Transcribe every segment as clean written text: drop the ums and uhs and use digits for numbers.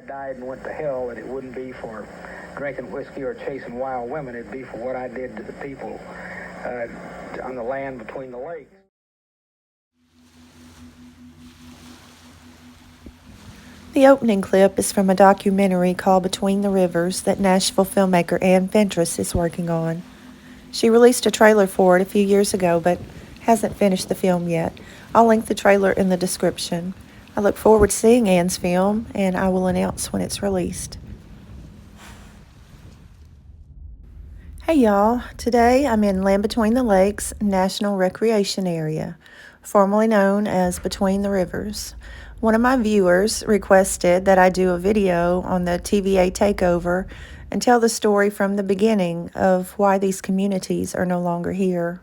I died and went to hell, that it wouldn't be for drinking whiskey or chasing wild women. It'd be for what I did to the people on the land between the lakes. The opening clip is from a documentary called Between the Rivers that Nashville filmmaker Ann Fentress is working on. She released a trailer for it a few years ago, but hasn't finished the film yet. I'll link the trailer in the description. I look forward to seeing Ann's film, and I will announce when it's released. Hey y'all, today I'm in Land Between the Lakes National Recreation Area, formerly known as Between the Rivers. One of my viewers requested that I do a video on the TVA Takeover and tell the story from the beginning of why these communities are no longer here.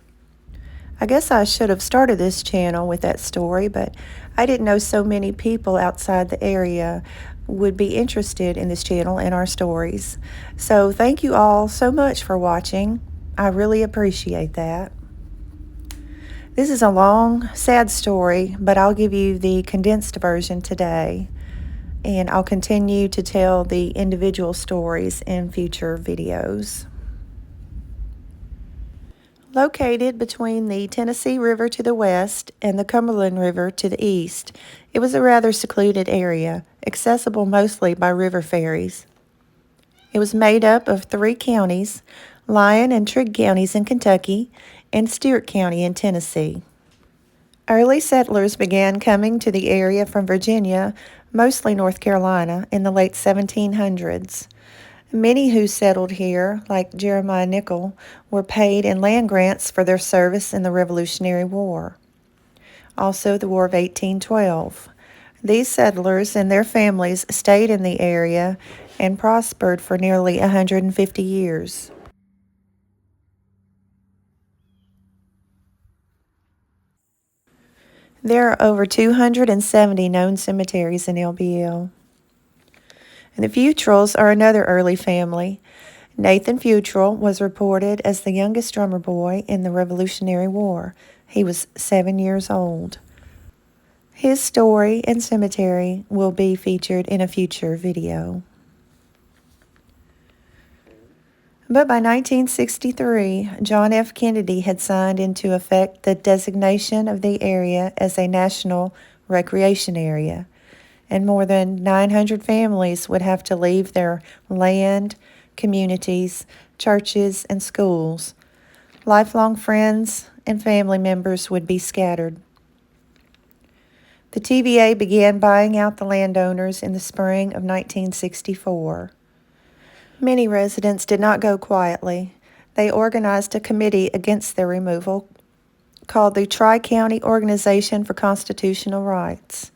I guess I should have started this channel with that story, but I didn't know so many people outside the area would be interested in this channel and our stories. So thank you all so much for watching. I really appreciate that. This is a long, sad story, but I'll give you the condensed version today, and I'll continue to tell the individual stories in future videos. Located between the Tennessee River to the west and the Cumberland River to the east, it was a rather secluded area, accessible mostly by river ferries. It was made up of 3 counties, Lyon and Trigg counties in Kentucky, and Stewart County in Tennessee. Early settlers began coming to the area from Virginia, mostly North Carolina, in the late 1700s. Many who settled here, like Jeremiah Nickel, were paid in land grants for their service in the Revolutionary War. Also the War of 1812. These settlers and their families stayed in the area and prospered for nearly 150 years. There are over 270 known cemeteries in LBL. And the Futrells are another early family. Nathan Futrell was reported as the youngest drummer boy in the Revolutionary War. He was 7 years old. His story and cemetery will be featured in a future video. But by 1963, John F. Kennedy had signed into effect the designation of the area as a national recreation area, and more than 900 families would have to leave their land, communities, churches, and schools. Lifelong friends and family members would be scattered. The TVA began buying out the landowners in the spring of 1964. Many residents did not go quietly. They organized a committee against their removal called the Tri-County Organization for Constitutional Rights.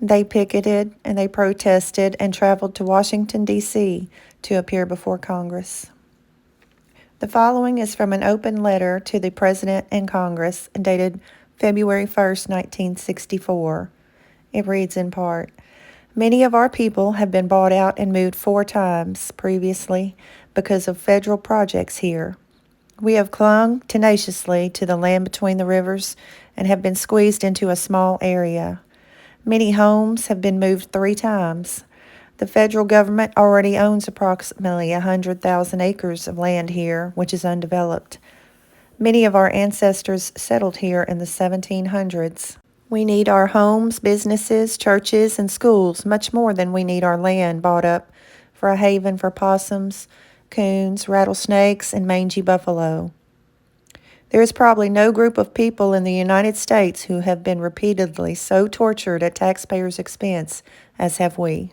They picketed and they protested and traveled to Washington, D.C. to appear before Congress. The following is from an open letter to the President and Congress dated February 1st, 1964. It reads in part, "Many of our people have been bought out and moved 4 times previously because of federal projects here. We have clung tenaciously to the land between the rivers and have been squeezed into a small area. Many homes have been moved 3 times. The federal government already owns approximately 100,000 acres of land here, which is undeveloped. Many of our ancestors settled here in the 1700s. We need our homes, businesses, churches, and schools much more than we need our land bought up for a haven for possums, coons, rattlesnakes, and mangy buffalo. There is probably no group of people in the United States who have been repeatedly so tortured at taxpayers' expense as have we."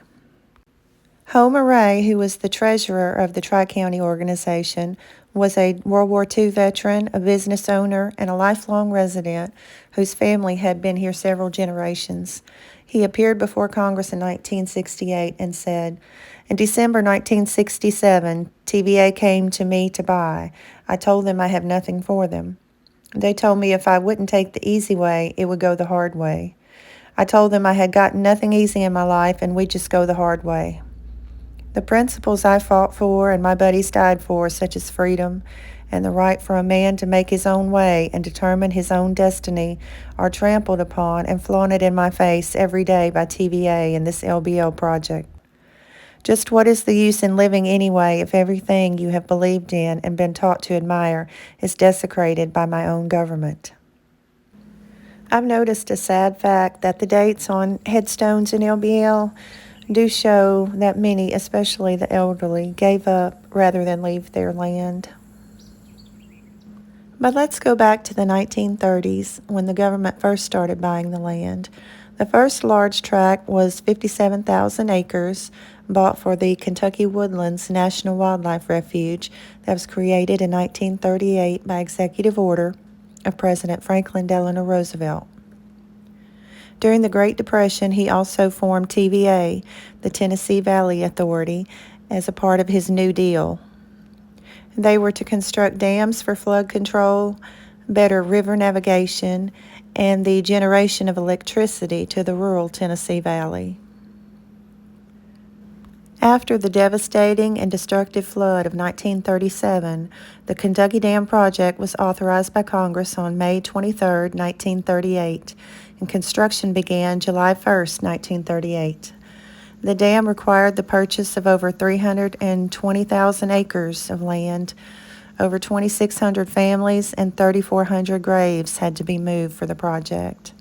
Homer Ray, who was the treasurer of the Tri-County organization, was a World War II veteran, a business owner, and a lifelong resident whose family had been here several generations. He appeared before Congress in 1968 and said, "In December 1967, TVA came to me to buy. I told them I have nothing for them. They told me if I wouldn't take the easy way, it would go the hard way. I told them I had gotten nothing easy in my life and we'd just go the hard way. The principles I fought for and my buddies died for, such as freedom and the right for a man to make his own way and determine his own destiny, are trampled upon and flaunted in my face every day by TVA and this LBL project. Just what is the use in living anyway if everything you have believed in and been taught to admire is desecrated by my own government? I've noticed a sad fact that the dates on headstones in LBL do show that many, especially the elderly, gave up rather than leave their land. But let's go back to the 1930s when the government first started buying the land. The first large tract was 57,000 acres bought for the Kentucky Woodlands National Wildlife Refuge that was created in 1938 by executive order of President Franklin Delano Roosevelt. During the Great Depression, he also formed TVA, the Tennessee Valley Authority, as a part of his New Deal. They were to construct dams for flood control, better river navigation, and the generation of electricity to the rural Tennessee Valley. After the devastating and destructive flood of 1937, the Kentucky Dam Project was authorized by Congress on May 23, 1938, and construction began July 1, 1938. The dam required the purchase of over 320,000 acres of land. Over 2,600 families and 3,400 graves had to be moved for the project.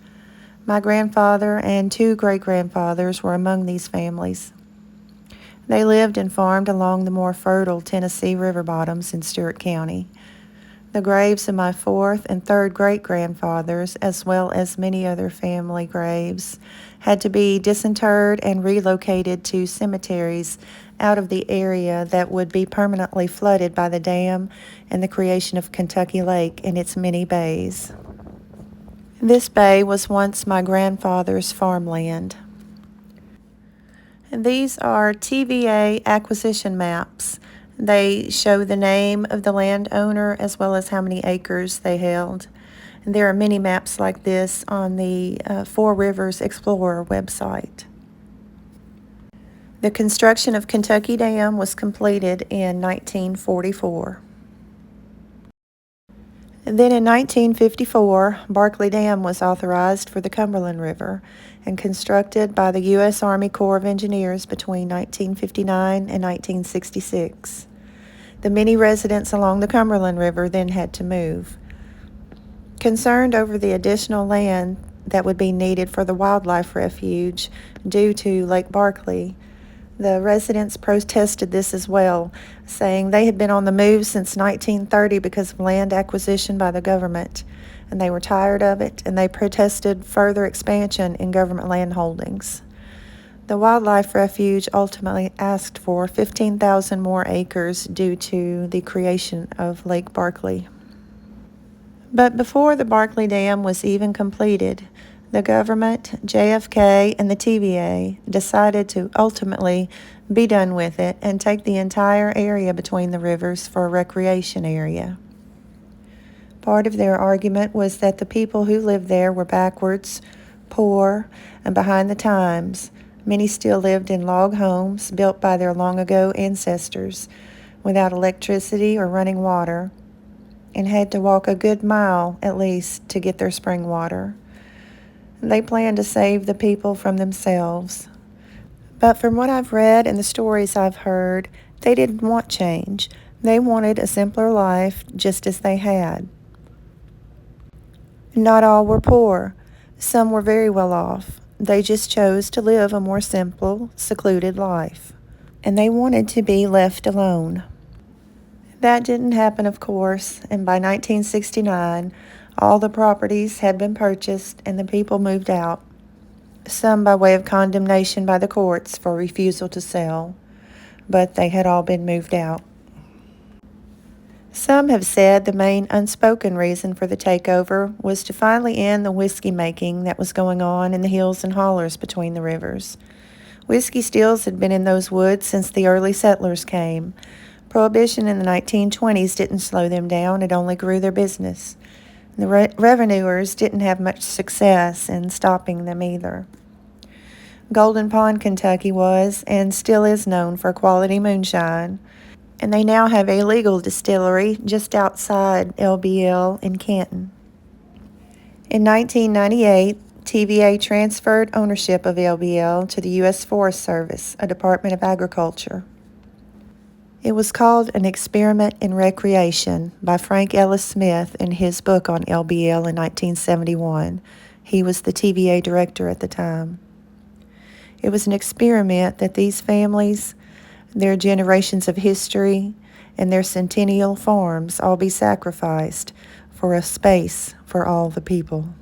My grandfather and 2 great-grandfathers were among these families. They lived and farmed along the more fertile Tennessee river bottoms in Stewart County. The graves of my 4th and 3rd great-grandfathers, as well as many other family graves, had to be disinterred and relocated to cemeteries out of the area that would be permanently flooded by the dam and the creation of Kentucky Lake and its many bays. This bay was once my grandfather's farmland. These are TVA acquisition maps. They show the name of the landowner as well as how many acres they held. And there are many maps like this on the Four Rivers Explorer website. The construction of Kentucky Dam was completed in 1944. And then in 1954, Barkley Dam was authorized for the Cumberland River and constructed by the U.S. Army Corps of Engineers between 1959 and 1966. The many residents along the Cumberland River then had to move. Concerned over the additional land that would be needed for the wildlife refuge due to Lake Barkley, the residents protested this as well, saying they had been on the move since 1930 because of land acquisition by the government, and they were tired of it, and they protested further expansion in government land holdings. The wildlife refuge ultimately asked for 15,000 more acres due to the creation of Lake Barkley. But before the Barkley Dam was even completed, the government, JFK, and the TVA decided to ultimately be done with it and take the entire area between the rivers for a recreation area. Part of their argument was that the people who lived there were backwards, poor, and behind the times. Many still lived in log homes built by their long-ago ancestors without electricity or running water, and had to walk a good mile at least to get their spring water. They planned to save the people from themselves. But from what I've read and the stories I've heard, they didn't want change. They wanted a simpler life just as they had. Not all were poor. Some were very well off. They just chose to live a more simple, secluded life. And they wanted to be left alone. That didn't happen, of course, and by 1969, all the properties had been purchased and the people moved out, some by way of condemnation by the courts for refusal to sell, but they had all been moved out. Some have said the main unspoken reason for the takeover was to finally end the whiskey making that was going on in the hills and hollers between the rivers. Whiskey stills had been in those woods since the early settlers came. Prohibition in the 1920s didn't slow them down, it only grew their business. The revenuers didn't have much success in stopping them either. Golden Pond, Kentucky was and still is known for quality moonshine, and they now have a legal distillery just outside LBL in Canton. In 1998, TVA transferred ownership of LBL to the U.S. Forest Service, a Department of Agriculture. It was called An Experiment in Recreation by Frank Ellis Smith in his book on LBL in 1971. He was the TVA director at the time. It was an experiment that these families, their generations of history, and their centennial farms all be sacrificed for a space for all the people.